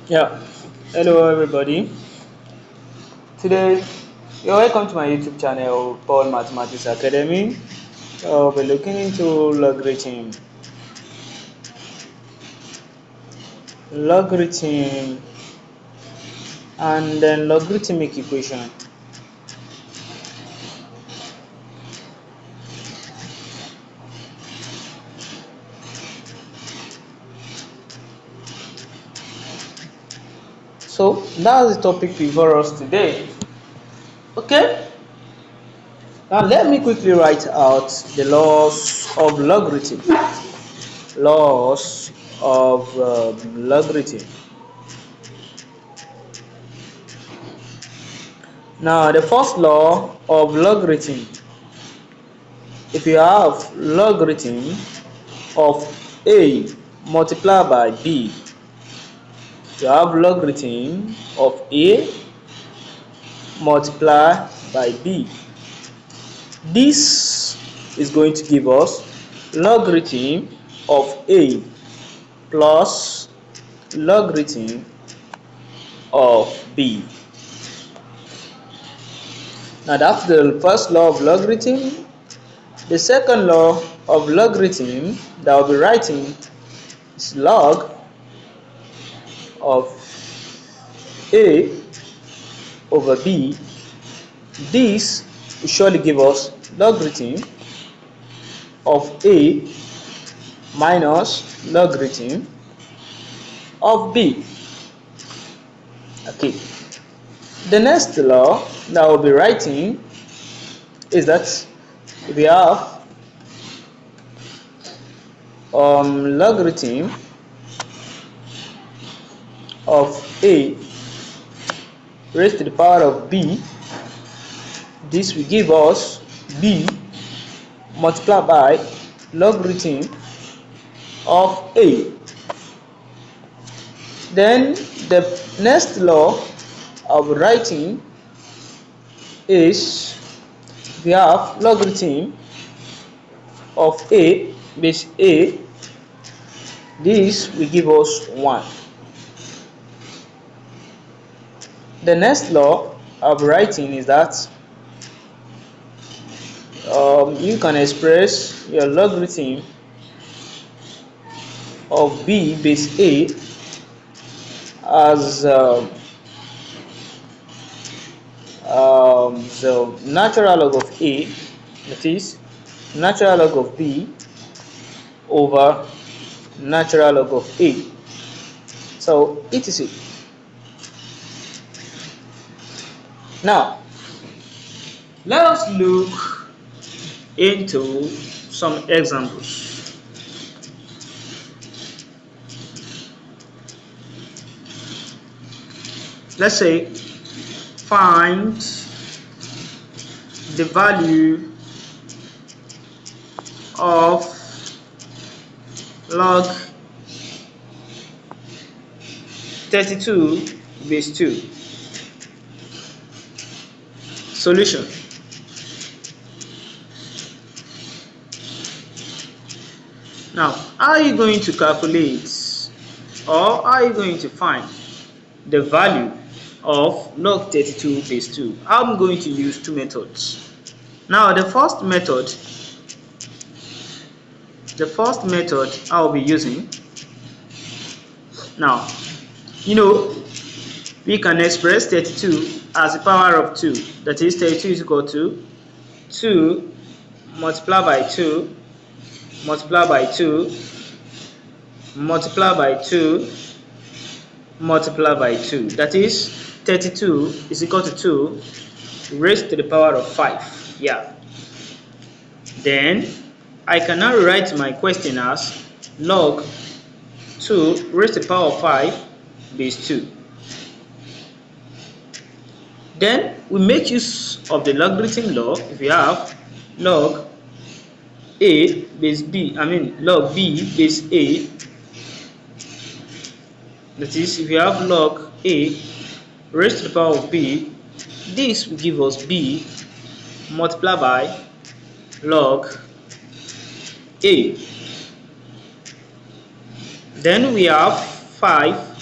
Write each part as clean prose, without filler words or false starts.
Yeah, hello everybody. Today, you're welcome to my YouTube channel called Mathematics Academy. We'll be looking into logarithm, and then logarithmic equation. So that's the topic before us today. Okay, now let me quickly write out the laws of logarithm. Laws of logarithm. Now, the first law of logarithm, if you have logarithm of a multiplied by b, you have logarithm of a multiplied by b. This is going to give us logarithm of a plus logarithm of b. Now that's the first law of logarithm. The second law of logarithm that I'll be writing is log of a over b. This will surely give us logarithm of a minus logarithm of b. Okay, the next law that we'll be writing is that we have logarithm of a raised to the power of b. This will give us b multiplied by logarithm of a. Then the next law of writing is we have logarithm of a base a. This will give us 1. The next law of writing is that you can express your logarithm of b base a as the natural log of a, that is natural log of b over natural log of a. So etc. Now let us look into some examples. Let's say find the value of log 32 base 2. Solution. Now, how are you going to calculate, or how are you going to find the value of log 32 base 2? I'm going to use two methods. Now, the first method I'll be using. Now, we can express 32 as the power of 2. That is, 32 is equal to 2 multiplied by 2 multiplied by 2 multiplied by 2 multiplied by 2. That is, 32 is equal to 2 raised to the power of 5. Yeah. Then I can now rewrite my question as log 2 raised to the power of 5 base 2. Then we make use of the logarithm law. If we have log a base b, log b base a, that is, if you have log a raised to the power of b, this will give us b multiplied by log a. Then we have 5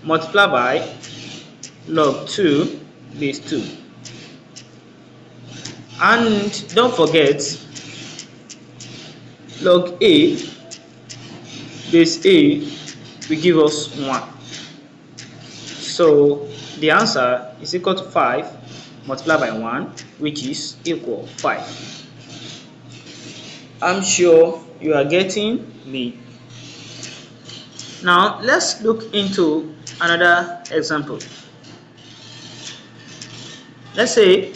multiply by log 2 base 2. And don't forget, log a base a will give us 1. So the answer is equal to 5 multiplied by 1, which is equal 5. I'm sure you are getting me. Now let's look into another example. Let's say,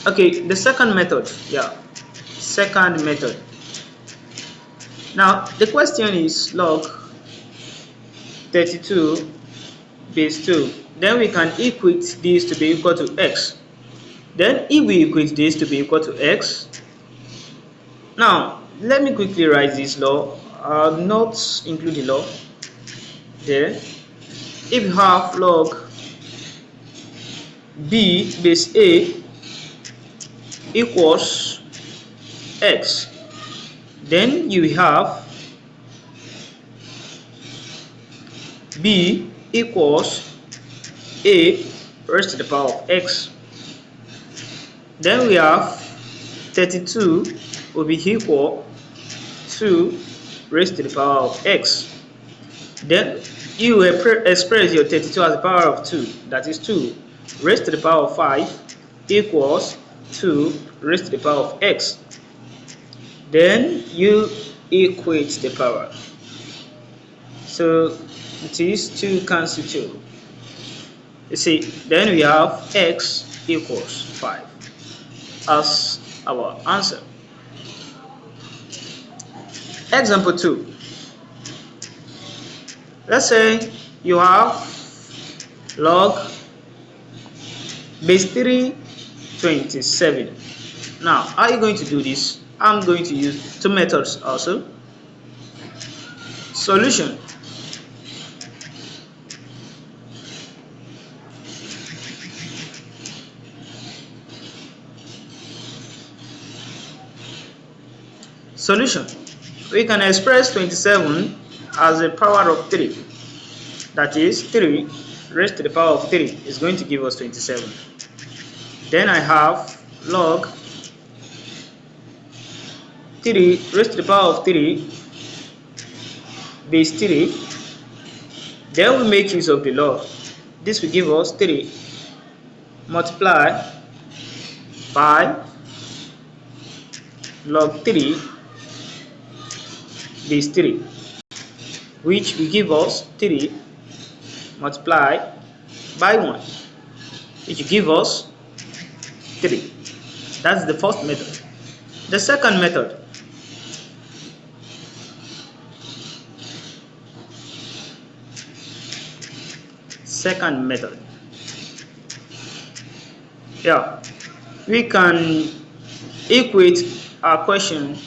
okay, the second method. Second method. Now the question is log 32 base 2. Then we can equate this to be equal to x. Then if we equate this to be equal to x, now let me quickly write this law. I'll not include the law there. If you have log b base a equals x, then you have b equals a raised to the power of x. Then we have 32 will be equal to raised to the power of x. Then you express your 32 as the power of 2, that is 2 raised to the power of 5 equals 2 raised to the power of x. Then you equate the power. So it is 2 cancel 2. You see, then we have x equals 5 as our answer. Example 2. Let's say you have log base 3 27. Now, how are you going to do this? I'm going to use two methods also. Solution. Solution. We can express 27 as a power of 3. That is 3 raised to the power of 3 is going to give us 27. Then I have log 3 raised to the power of 3 base 3. Then we make use of the log. This will give us 3 multiply by log 3 base 3, which will give us 3 multiplied by 1, which will give us 3. That's the first method. The second method. We can equate our question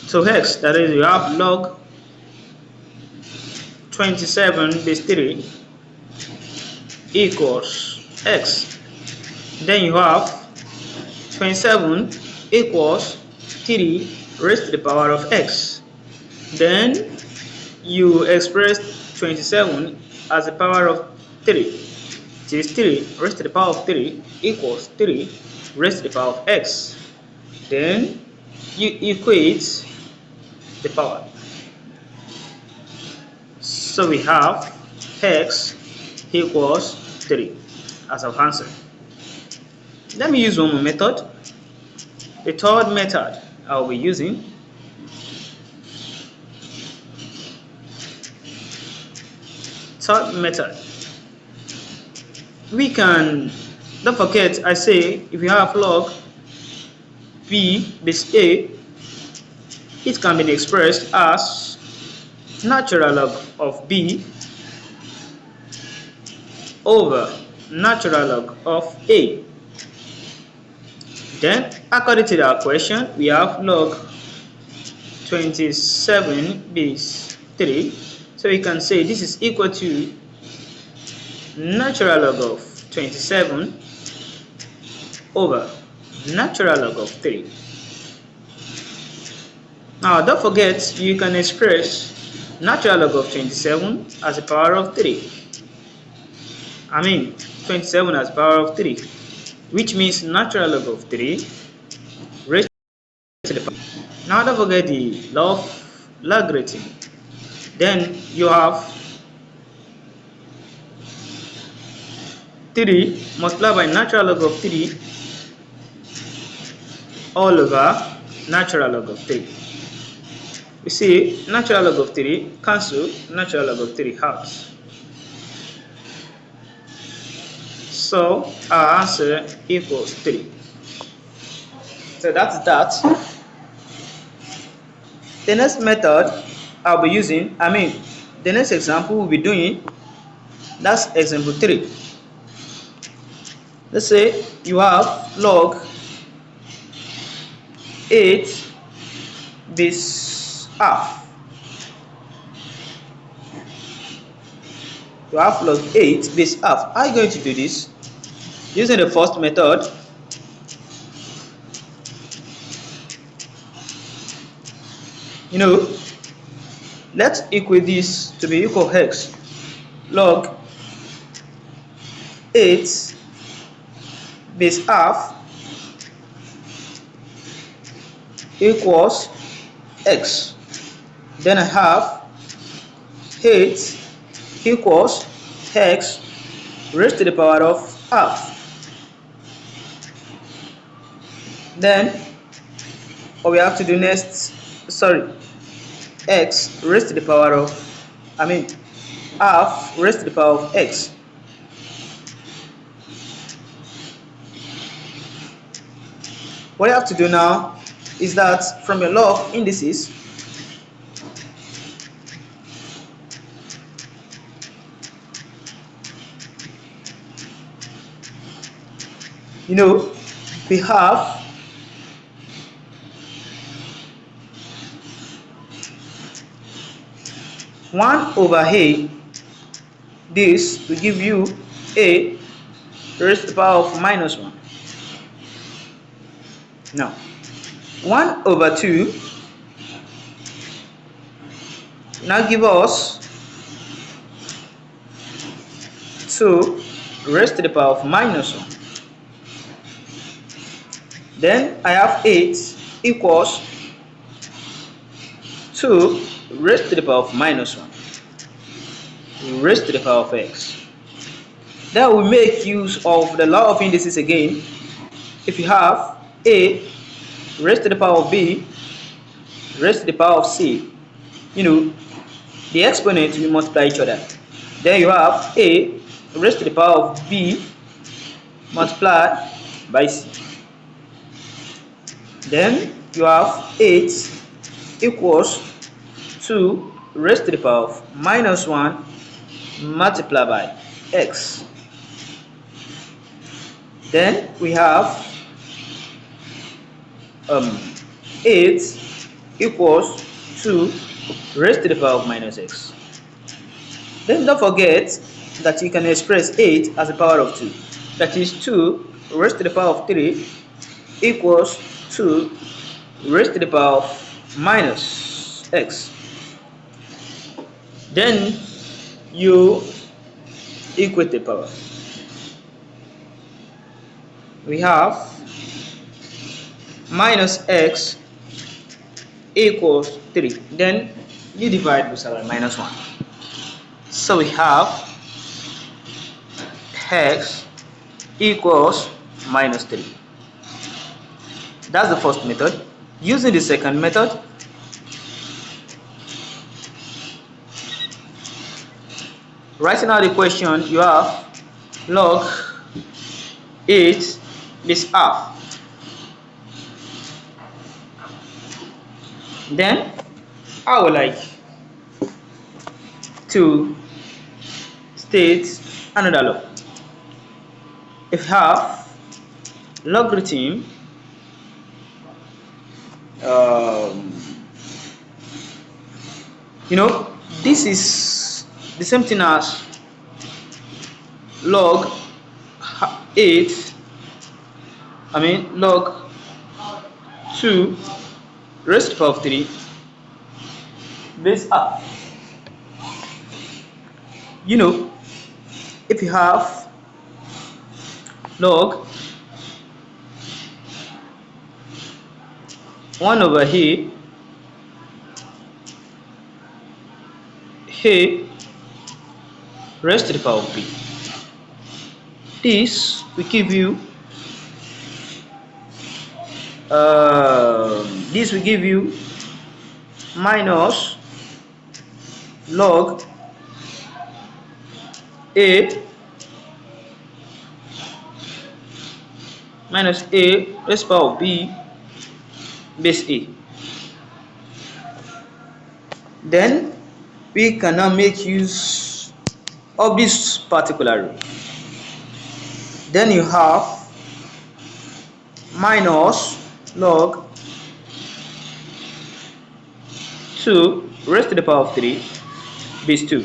to x. That is, you have log 27 base 3 equals x. Then you have 27 equals 3 raised to the power of x. Then you express 27 as the power of 3. It is 3 raised to the power of 3 equals 3 raised to the power of x. Then you equate the power. So we have x equals 3 as our answer. Let me use one more method. The third method I will be using. Third method. We can, don't forget, I say if you have log b base a, it can be expressed as natural log of b over natural log of a. Then, according to our question, we have log 27 base 3. So we can say this is equal to natural log of 27 over natural log of 3. Now, don't forget, you can express natural log of 27 as a power of 3. 27 as power of 3, which means natural log of 3 raised to the power. Now don't forget the law of logarithm. Then you have 3 multiplied by natural log of 3 all over natural log of 3. You see, natural log of 3 cancel natural log of 3 out. So our answer equals 3. So that's that. The next method I'll be using, the next example we'll be doing, that's example 3. Let's say you have log 8 base half. You have log 8 base half. How are you going to do this? Using the first method, let's equate this to be equal x. Log 8 base half equals x. Then I have 8 equals x raised to the power of half. Then what we have to do next, x raised to the power of, half raised to the power of x. What you have to do now is that from your log indices, we have one over a. This will give you a raised to the power of minus 1. Now 1 over 2 now give us 2 raised to the power of minus 1. Then I have 8 equals 2 raised to the power of minus 1 raised to the power of x. Then we make use of the law of indices again. If you have a raised to the power of b raised to the power of c, the exponents will multiply each other. Then you have a raised to the power of b multiplied by c. Then you have 8 equals 2 raised to the power of minus 1 multiplied by x. Then we have 8 equals 2 raised to the power of minus x. Then don't forget that you can express 8 as a power of 2. That is 2 raised to the power of 3 equals 2 raised to the power of minus x. Then you equate the power. We have minus x equals 3. Then you divide this by minus 1. So we have x equals minus 3. That's the first method. Using the second method, writing out the question, you have log 8 base half. Then I would like to state another law. If you have logarithm this is the same thing as log 8 log 2 raised to the power of 3 base half. You know, if you have log 1 over a raised to the power of b, this will give you minus log a raised to the power of b base a. Then we can now make use of this particular rule. Then you have minus log 2 raised to the power of 3 base 2,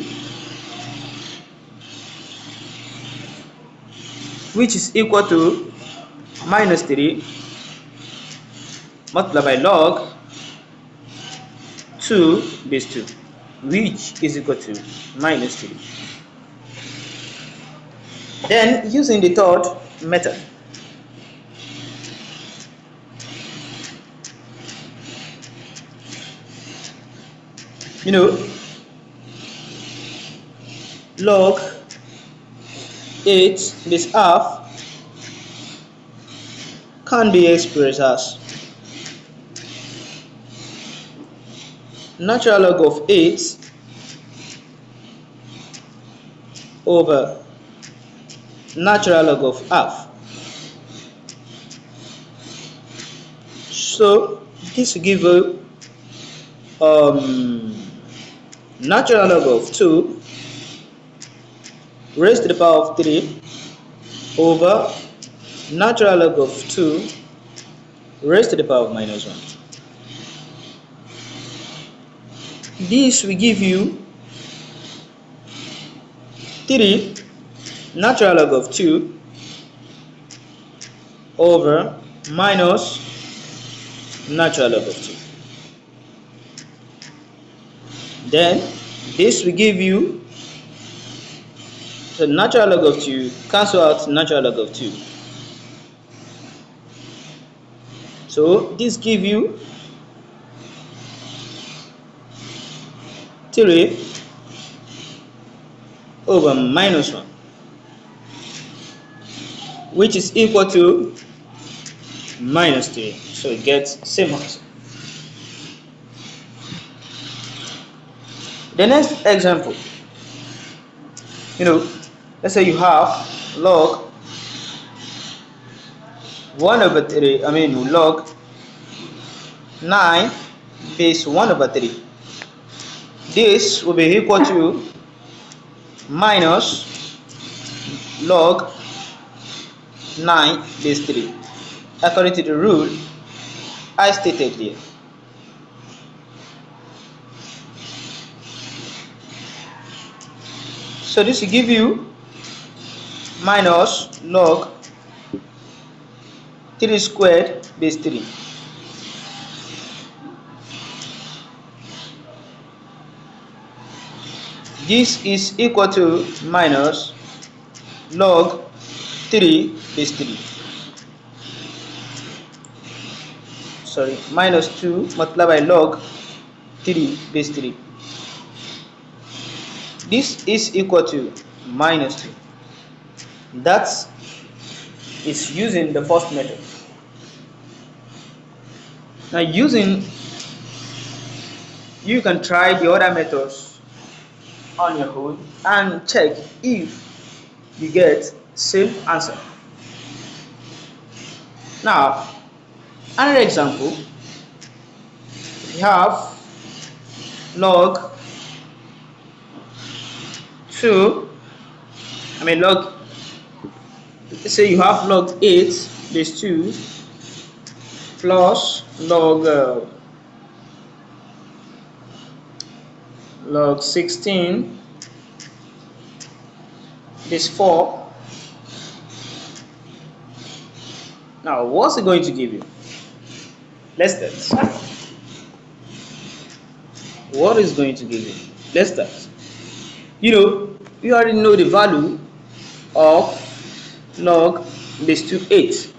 which is equal to minus 3 multiplied by log 2 base 2, which is equal to minus 3. Then using the third method, you know, log 8 base half can be expressed as natural log of 8 over natural log of half. So this will give you natural log of 2 raised to the power of 3 over natural log of 2 raised to the power of minus 1. This will give you 3 natural log of 2 over minus natural log of 2. Then this will give you the natural log of 2 cancel out natural log of 2. So this give you 3 over minus 1, which is equal to minus 3. So it gets same answer. The next example, let's say you have log 1 over 3, log 9 base 1 over 3. This will be equal to minus log 9 base 3, according to the rule I stated here. So this will give you minus log 3 squared base 3. This is equal to minus log 3 base 3. Sorry, minus 2 multiplied by log 3 base 3. This is equal to minus 2. That is using the first method. Now you can try the other methods on your own and check if you get same answer. Now another example, you have log 2, let's say you have log 8 base 2 plus log 16 base 4. Now what's it going to give you? Let's start. What is going to give you? Let's start. You already know the value of log base 2 8.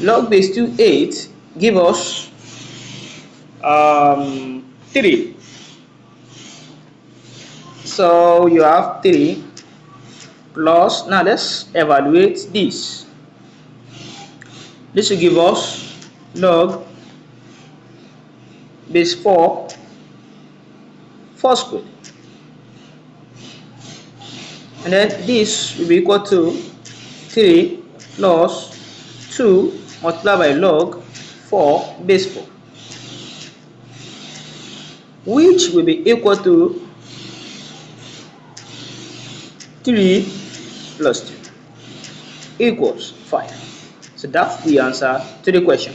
Log base 2 8 give us 3. So you have 3 plus, now let's evaluate this. This will give us log base 4 squared. And then this will be equal to 3 plus 2 multiplied by log 4 base 4, which will be equal to 3 plus 2 equals 5. So that's the answer to the question.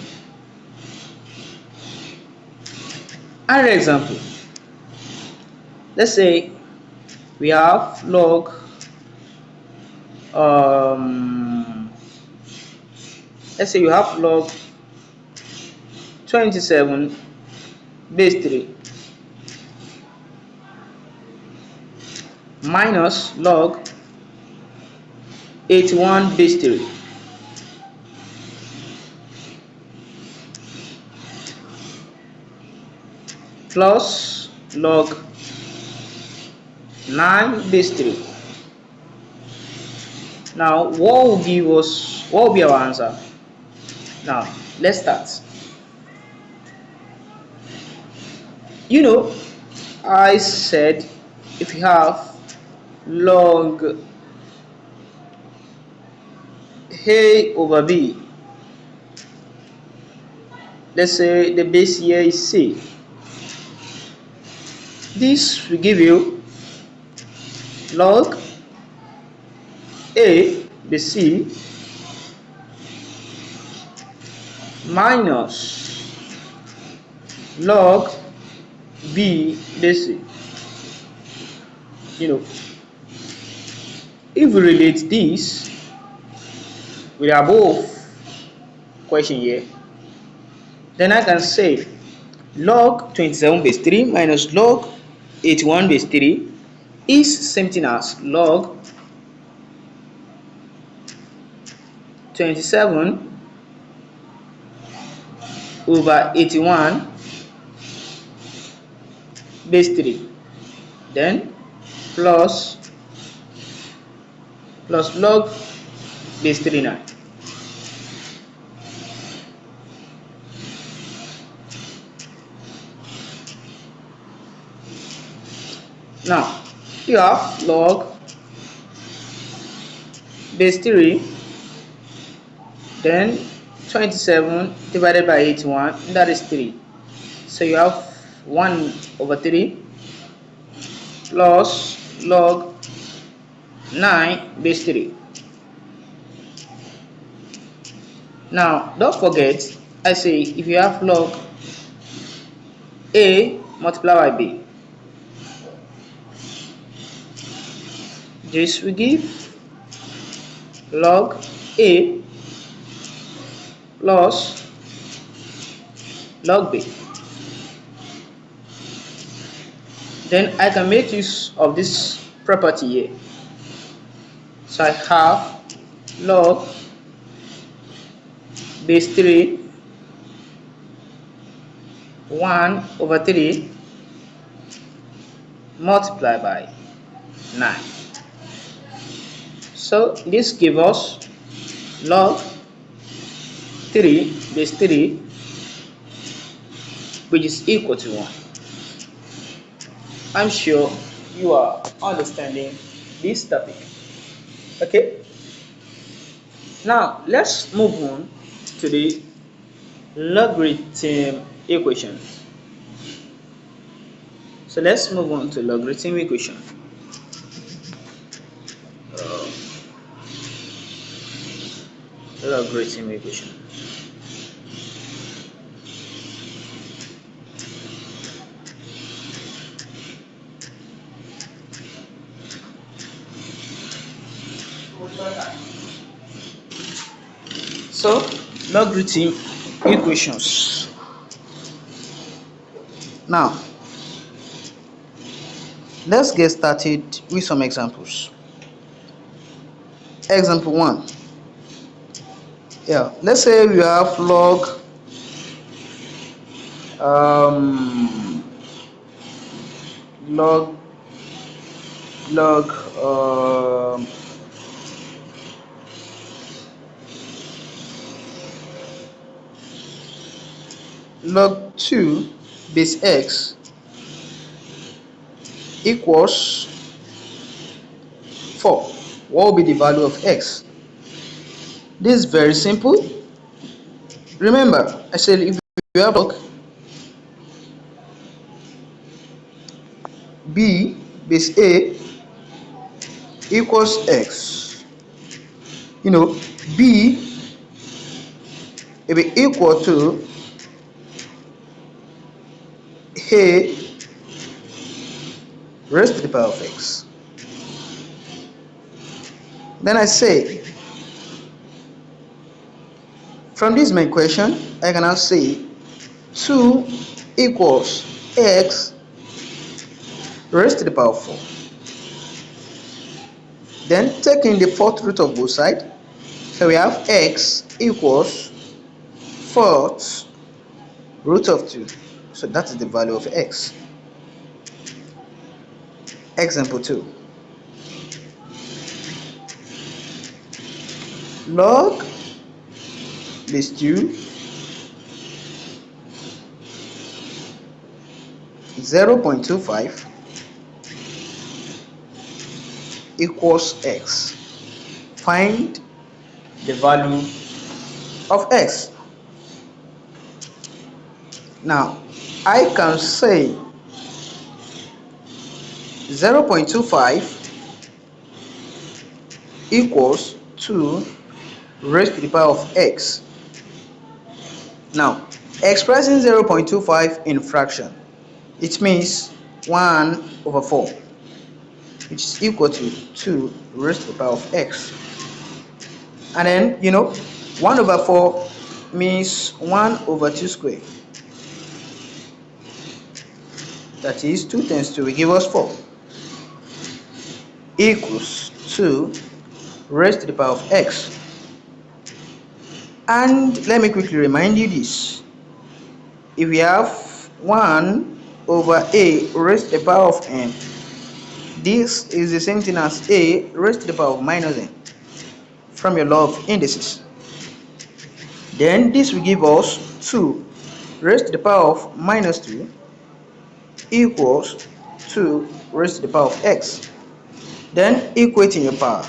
Another example. Let's say we have log let's say you have log 27 base 3 minus log 81 base 3 plus log 9 base 3. Now what will be our answer? Now let's start. I said if you have log A over B, let's say the base here is C, this will give you log A base C minus log B base C. If we relate this with the above question here, then I can say log 27 base 3 minus log 81 base 3 is same thing as log 27 over 81 base 3, then plus log base 3 9. Now you have log base 3, then 27 divided by 81, that is 3. So you have 1 over 3 plus log 9 base 3. Now don't forget, I say if you have log A multiplied by B, this will give log A plus log B. Then I can make use of this property here. So I have log base 3 1 over 3 multiplied by 9. So this gives us log 3 base 3, which is equal to 1. I'm sure you are understanding this topic. Okay, now let's move on to the logarithm equation. So let's move on to logarithm equation. Logarithm equation. So logarithm equations. Now Let's get started with some examples. Example 1. Yeah, let's say we have um, log log um, log 2 base x equals 4. What will be the value of x? This is very simple. Remember, I said if you have log b base a equals x, b will be equal to a raised to the power of x. Then I say, from this main question, I can now say 2 equals x raised to the power of 4. Then taking the fourth root of both sides, so we have x equals fourth root of 2. So that is the value of x. Example 2. Log base 2 0.25 equals x. Find the value of x. Now, I can say 0.25 equals 2 raised to the power of x. Now, expressing 0.25 in fraction, it means 1 over 4, which is equal to 2 raised to the power of x. And then, 1 over 4 means 1 over 2 squared. That is 2 times 2 will give us 4 equals 2 raised to the power of x. And let me quickly remind you this. If we have 1 over a raised to the power of n, this is the same thing as a raised to the power of minus n from your law of indices. Then this will give us 2 raised to the power of minus 2 equals 2 raised to the power of x. Then equating your power.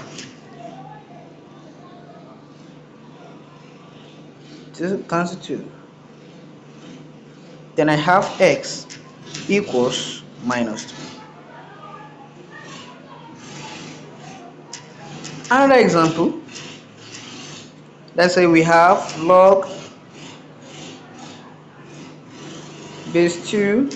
2 cancel 2. Then I have x equals minus 2. Another example, let's say we have log base 2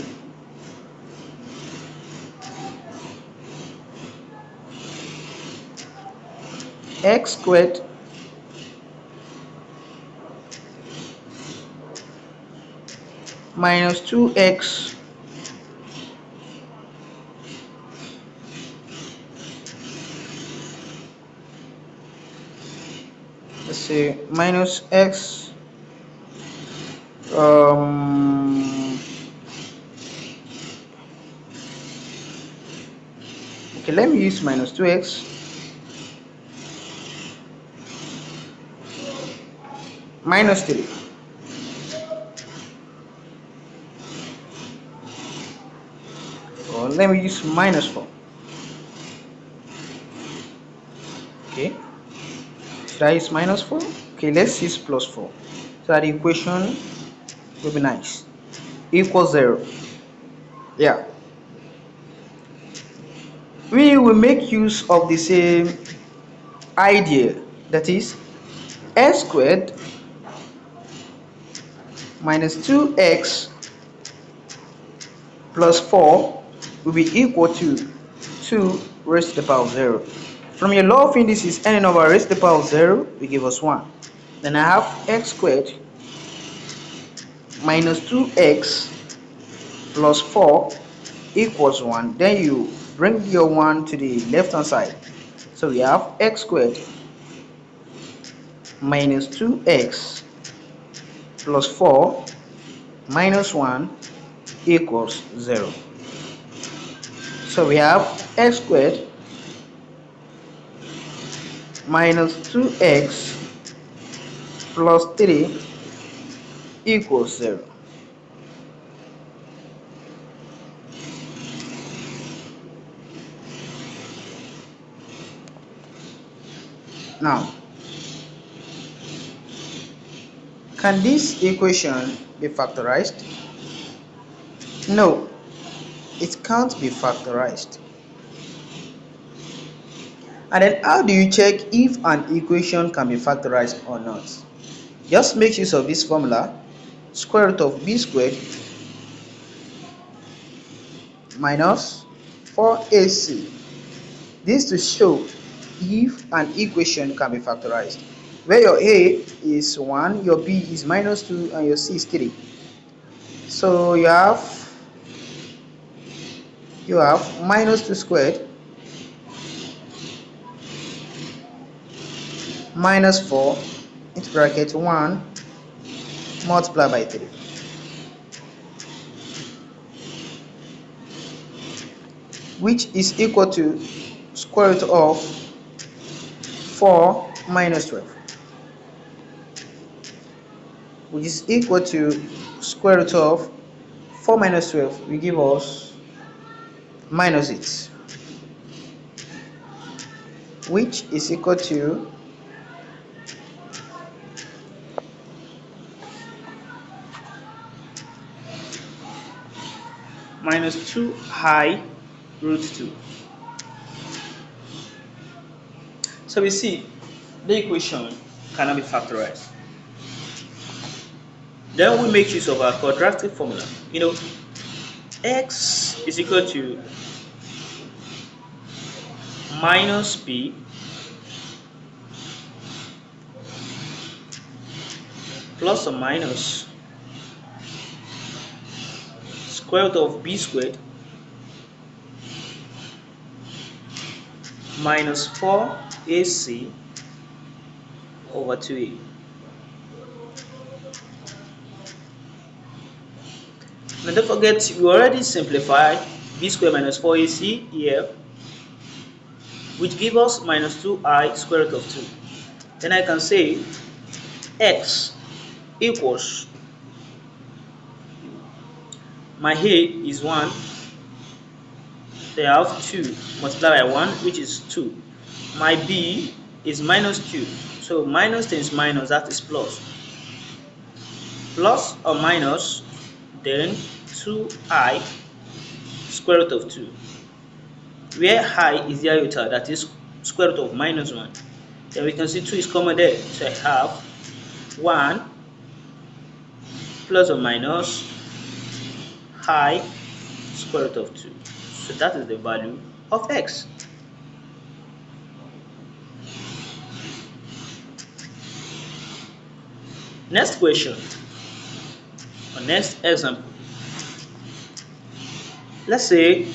x squared minus 2x let's say minus x okay, let me use minus 2x minus 3. Or let me use minus 4. Okay, should I use minus 4? Okay, let's use plus 4. So that the equation will be nice. Equals 0. Yeah. We will make use of the same idea, that is x squared minus 2x plus 4 will be equal to 2 raised to the power of 0. From your law of indices, any number raised to the power of 0 will give us 1. Then I have x squared minus 2x plus 4 equals 1. Then you bring your 1 to the left hand side. So we have x squared minus 2x plus 4 minus 1 equals 0. So we have x squared minus 2x plus 3 equals 0. Now, can this equation be factorized? No, it can't be factorized. And then how do you check if an equation can be factorized or not? Just make use of this formula: square root of b squared minus 4ac. This to show if an equation can be factorized, where your a is 1, your b is minus 2, and your c is 3. So you have minus 2 squared minus 4 into bracket 1 multiplied by 3, which is equal to square root of 4 minus 12, which is equal to square root of 4 minus 12 will give us minus 8, which is equal to minus 2i root 2. So we see the equation cannot be factorized. Then we make use of our quadratic formula. X is equal to minus b plus or minus square root of b squared minus 4ac over 2a. Now don't forget, we already simplified b squared minus 4ac here, which gives us minus 2i square root of 2. Then I can say x equals, my a is 1, they have 2 multiplied by 1, which is 2. My b is minus 2, so minus times minus, that is plus. Plus or minus, then 2i square root of 2, where I is the iota, that is square root of minus 1. Then we can see 2 is common there, so I have 1 plus or minus I square root of 2. So that is the value of x. Next question, or next example. Let's say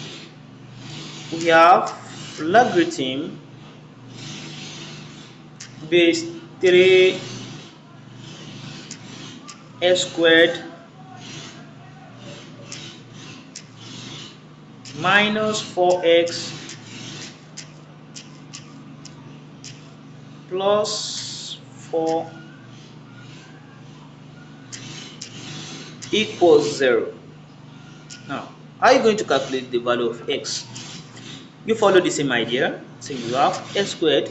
we have logarithm base 3 x squared minus 4x plus 4 equals 0. Now, how are you going to calculate the value of x? You follow the same idea. So you have x squared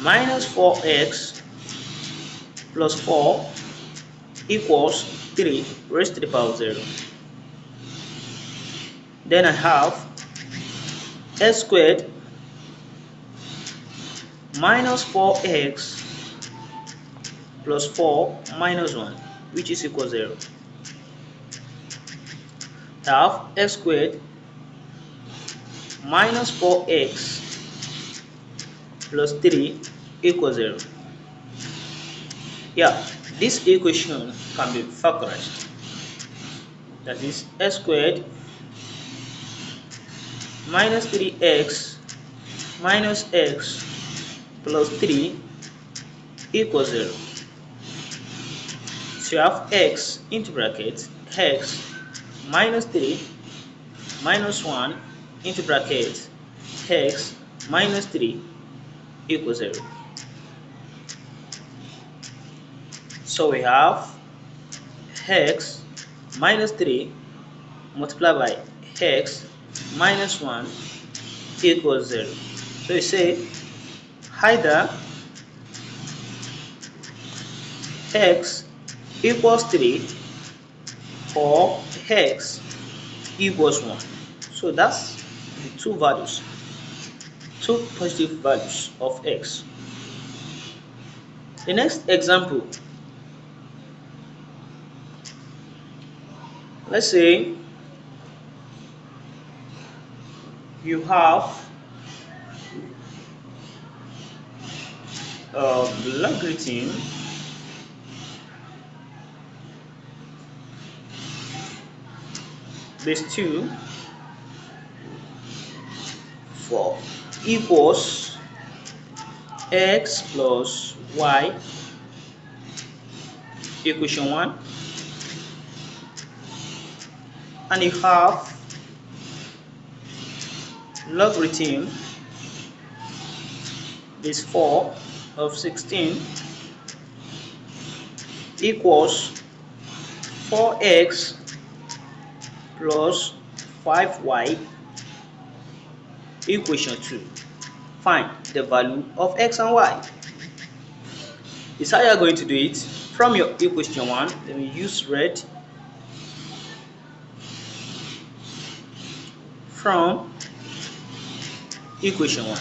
minus 4x plus 4 equals 3 raised to the power of 0. Then I have x squared minus 4x plus 4 minus 1, which is equal to 0. I have x squared minus 4x plus 3 equals 0. Yeah, this equation can be factorized. That is x squared minus 3x minus x plus 3 equals 0. So you have x into bracket x minus 3 minus 1 into bracket x minus 3 equals 0. So we have x minus 3 multiplied by x minus 1 equals 0. So you say either x equals 3 or x equals 1. So that's the two values, two positive values of x. The next example, let's say you have logarithm base 2 for equals x plus y equation 1, and you have logarithm base 4 of 16 equals 4x plus 5y equation 2. Find the value of x and y. This is how you are going to do it. From your equation 1, let me use red. From equation 1,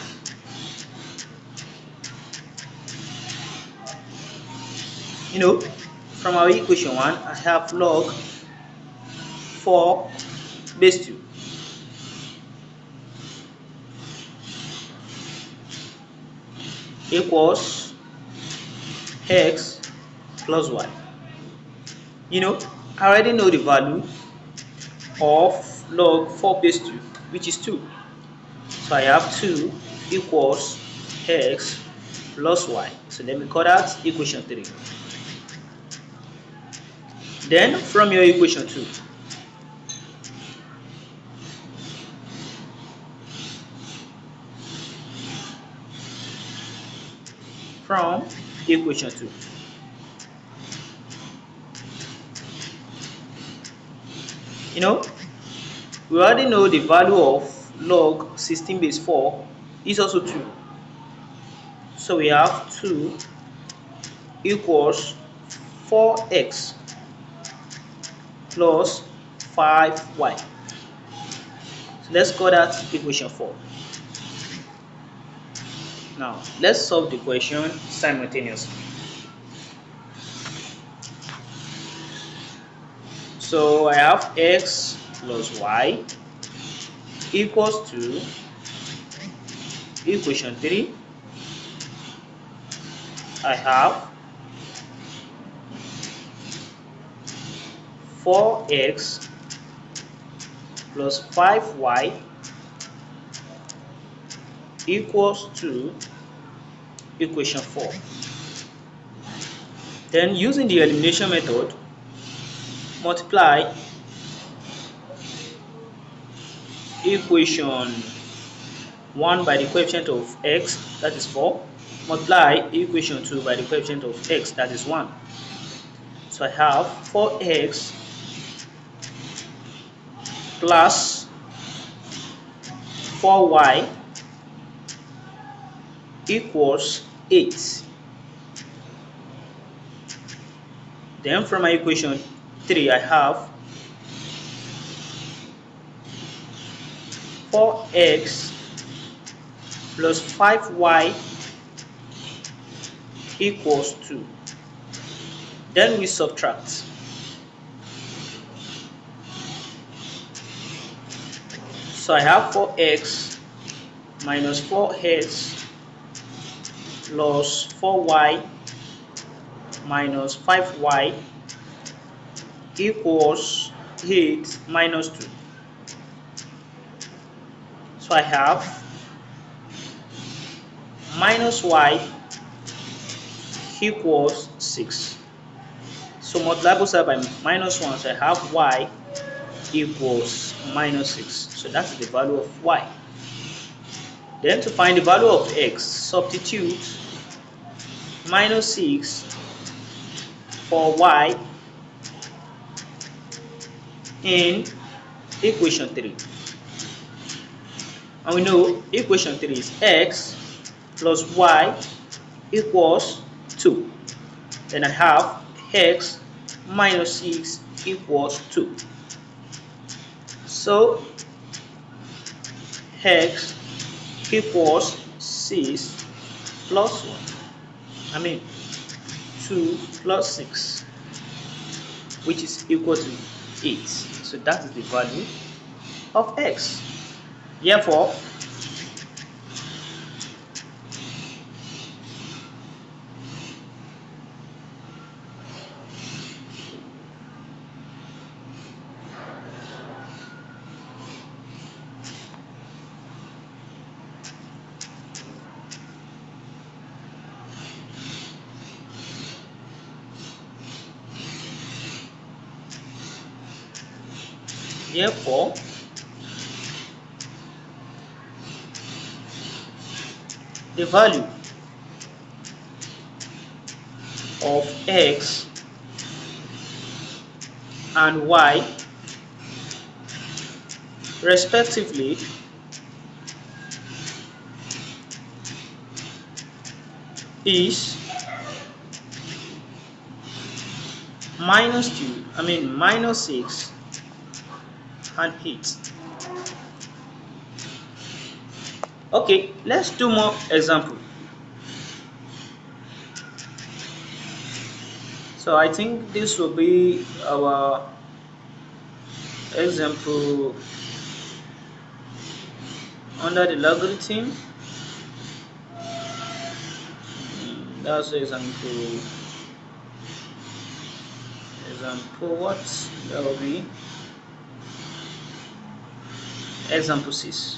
from our equation 1, I have log 4 base 2 equals x plus y. I already know the value of log 4 base 2, which is 2. So I have 2 equals x plus y. So let me call that equation 3. Then from your equation 2, from equation 2, we already know the value of log 16 base 4 is also 2. So we have 2 equals 4x plus 5y. So let's call that equation 4. Now let's solve the question simultaneously. So I have x plus y equals to equation 3. I have 4x plus 5y equals to equation 4. Then using the elimination method, multiply equation 1 by the coefficient of x, that is 4, multiply equation 2 by the coefficient of x, that is 1. So I have 4x plus 4y equals 8. Then from my equation 3, I have 4x plus 5y equals 2. Then we subtract. So I have 4x minus 4x plus 4y minus 5y equals 8 minus 2. So I have minus y equals 6. So multiply both sides by minus 1, so I have y equals minus 6. So that is the value of y. Then to find the value of x, substitute minus 6 for y in equation 3. And we know equation 3 is x plus y equals 2. Then I have x minus 6 equals 2. So x equals 6 plus 1. I mean 2 plus 6, which is equal to 8. So that is the value of x. Therefore, therefore, the value of x and y respectively is minus 6 and 8. Okay, let's do more example. So I think this will be our example under the logarithm. That's example what? That will be example 6.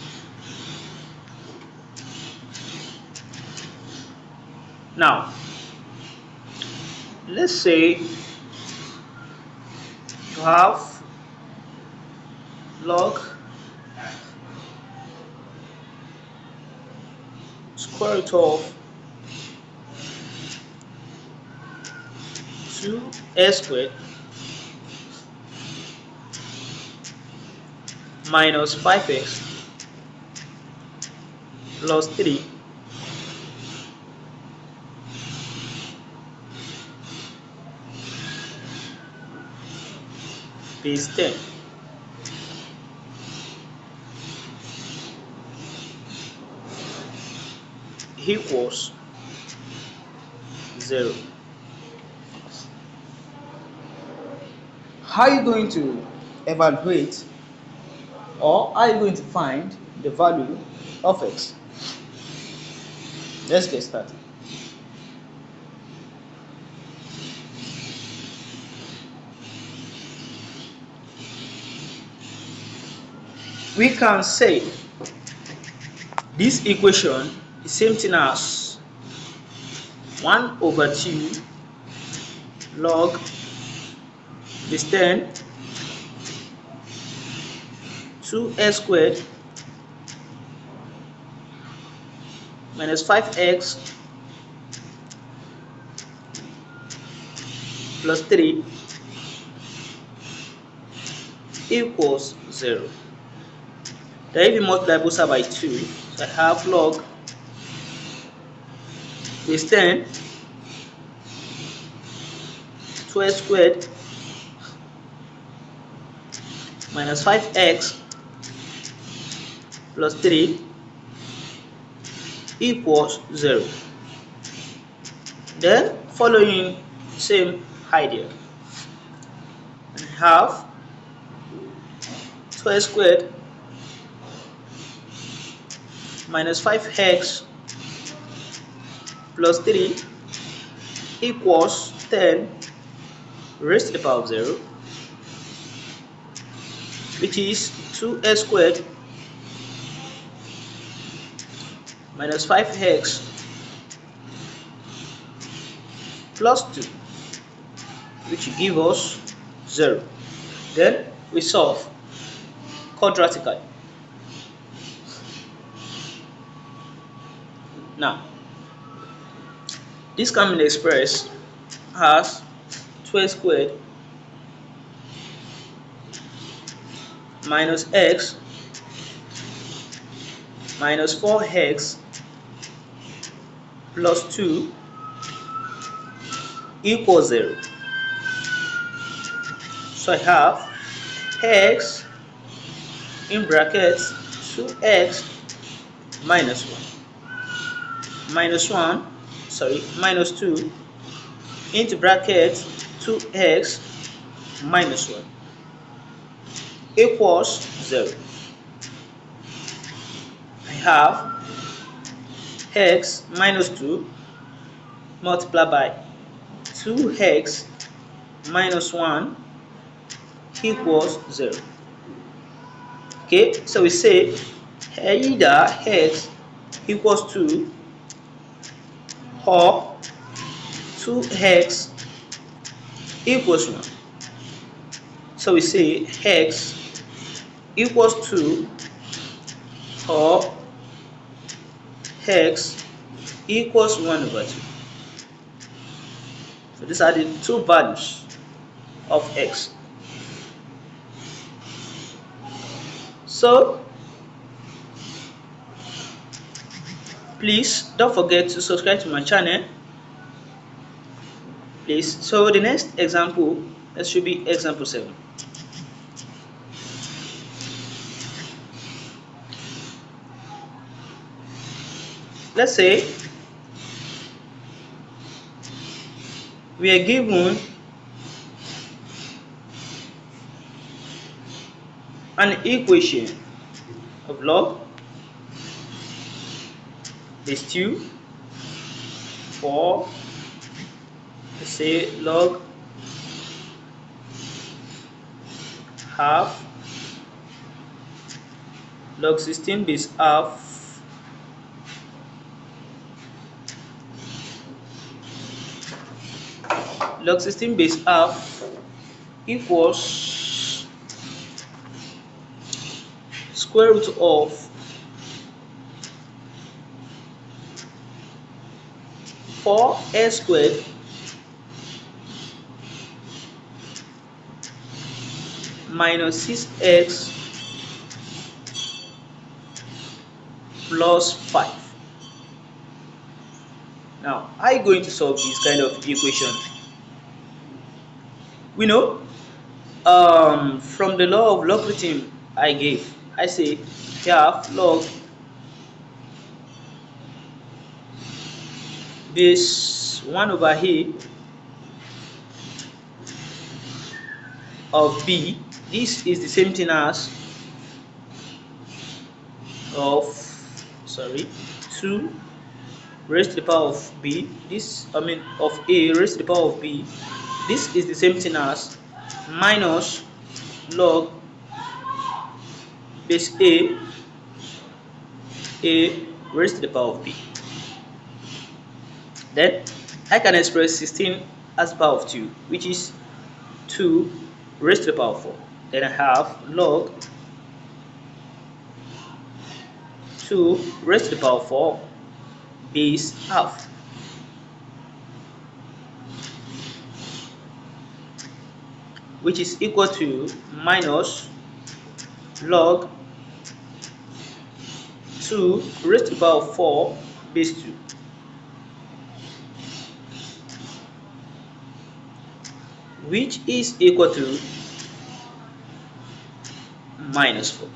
Now, let's say you have log square root of 2x squared minus 5x plus 3 base 10 equals 0. How are you going to evaluate, or are you going to find the value of x? Let's get started. We can say this equation is same thing as 1 over 2 log base 10 2x squared minus 5x plus 3 equals 0. Then if you multiply both sides by 2, so I have log base 10 2x squared minus 5x plus 3 equals 0. Then following same idea, I have 2x squared minus 5x plus 3 equals 10 raised to the power of 0, which is 2x squared minus 5x plus 2, which will give us 0. Then we solve quadratically. Now, this can be expressed as 12 squared minus x minus 4x plus 2 equals 0. So I have x in brackets 2x minus 1 minus 2 into bracket 2x minus 1 equals 0. I have x minus 2 multiplied by 2x minus 1 equals 0. Okay, so we say either x equals 2 or 2x equals 1. So we say x equals 2 or x equals 1 over 2. So these are the two values of x. So please don't forget to subscribe to my channel. Please. So the next example, that should be example 7. Let's say we are given an equation of log is 2 for, let's say, log half, log 16 base half, log 16 base half equals square root of 4x squared minus 6x plus 5. Now, how are you going to solve this kind of equation? We know from the law of logarithm I gave, I say we have log base 1 over a of b. This is the same thing as of 2 raised to the power of b. Of a raised to the power of b. This is the same thing as minus log base a raised to the power of b. Then I can express 16 as the power of 2, which is 2 raised to the power of 4. Then I have log 2 raised to the power of 4 base half. Which is equal to minus log 2 raised to the power of 4 base 2. Which is equal to minus 4.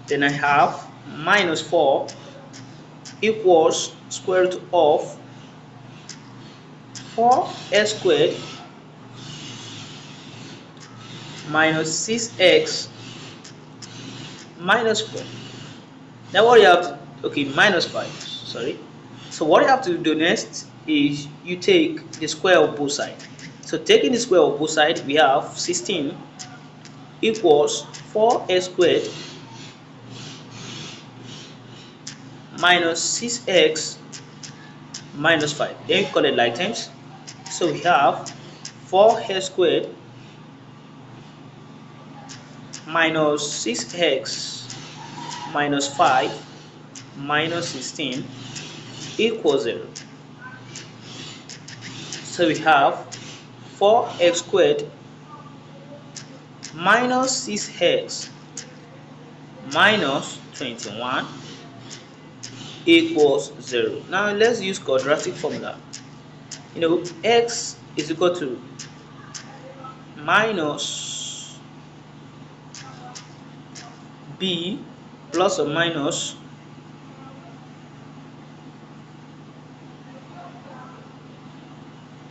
Then I have minus 4 equals square root of 4x squared minus 6x minus 4. Now what you have to, okay, minus 5, sorry. So what you have to do next is you take the square of both sides. So taking the square of both sides, we have 16 equals 4x squared minus 6x minus 5. Then we call it like terms. So we have 4x squared minus 6x minus 5 minus 16 equals 0. So we have 4x squared minus 6x minus 21 equals 0. Now let's use quadratic formula. X is equal to minus b plus or minus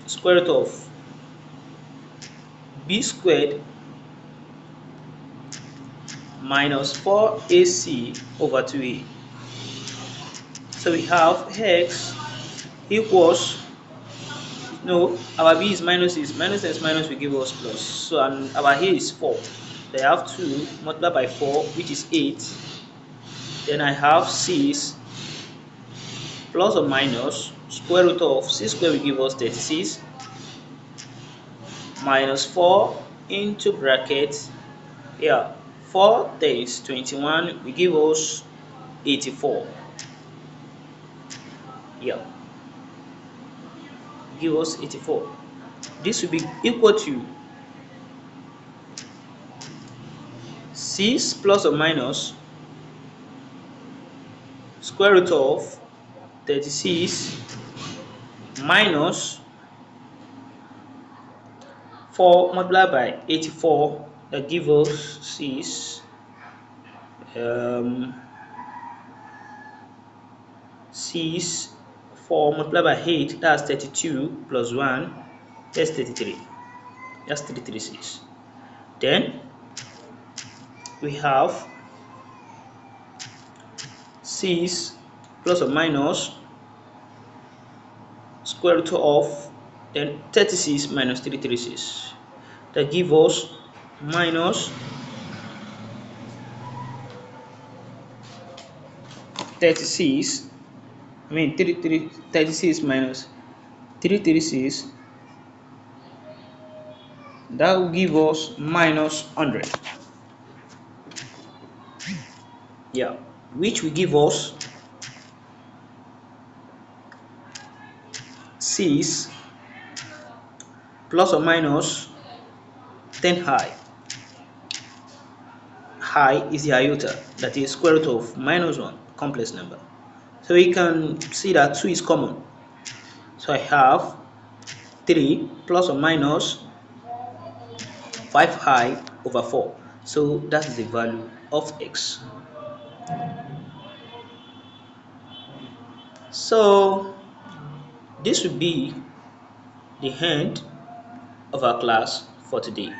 square root of b squared minus 4ac over 2a. So we have x equals, no, our b is minus times minus will give us plus. So and our a is 4. They have 2 multiplied by 4, which is 8. Then I have 6 plus or minus square root of 6 square will give us 36 minus 4 into bracket, 4 times 21 will give us 84. Give us 84. This will be equal to 6 plus or minus square root of 36 minus 4 multiplied by 84, that gives us 6. 6, 4 multiplied by 8, that's 32 plus 1, that's 33. That's 336. Then we have 6 plus or minus square root of then 36 minus 336. That gives us minus 36. 36 minus 336. That will give us minus 100. Which will give us 6 plus or minus 10 high. High is the iota, that is square root of minus 1, complex number. So we can see that 2 is common. So I have 3 plus or minus 5 high over 4. So that is the value of x. So this will be the end of our class for today.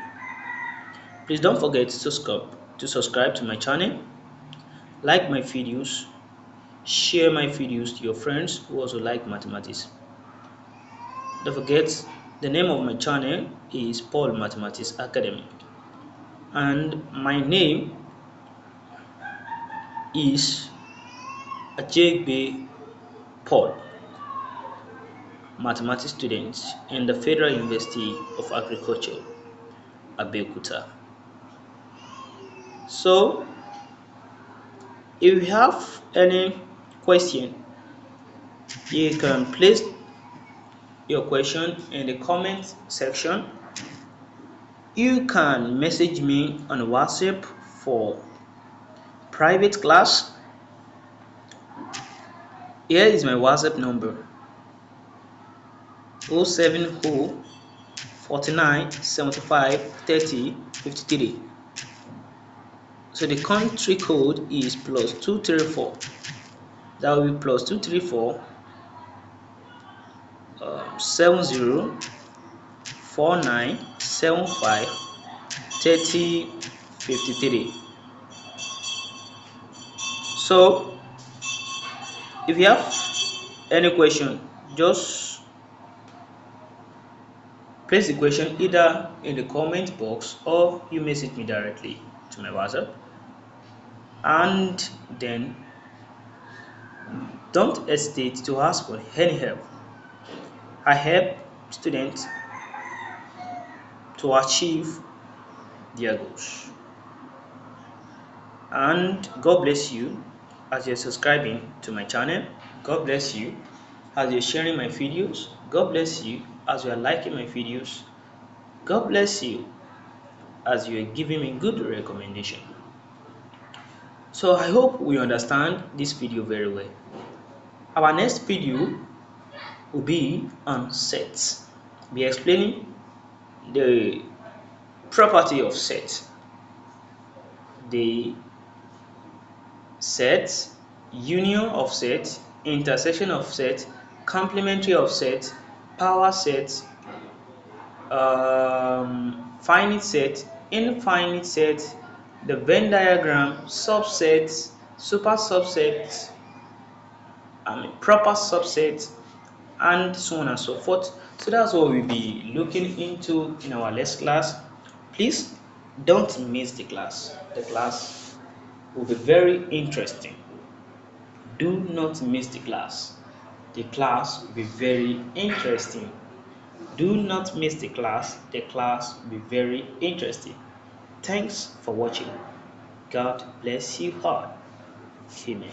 Please don't forget to subscribe to my channel, like my videos, share my videos to your friends who also like mathematics. Don't forget, the name of my channel is Paul Mathematics Academy, and my name is Ajegbe Paul, mathematics student in the Federal University of Agriculture, Abeokuta. So if you have any question, you can place your question in the comment section. You can message me on WhatsApp for private class. Here is my WhatsApp number: 070 49 75 30 53. So the country code is +234. That will be +234 70 49 75 30 53. So if you have any question, just place the question either in the comment box or you message me directly to my WhatsApp, and then Don't hesitate to ask for any help. I help students to achieve their goals. And God bless you as you're subscribing to my channel. God bless you as you're sharing my videos. God bless you as you are liking my videos. God bless you as you are giving me good recommendation. So I hope we understand this video very well. Our next video will be on sets. Be explaining the property of set, the set, union of set, intersection of set, complementary of set, power set, finite set, infinite set, the Venn diagram, subsets, super subsets, proper subsets, and so on and so forth. So that's what we'll be looking into in our next class. Please don't miss the class. The class will be very interesting. Do not miss the class. The class will be very interesting. Do not miss the class. The class will be very interesting. Thanks for watching. God bless you all. Amen.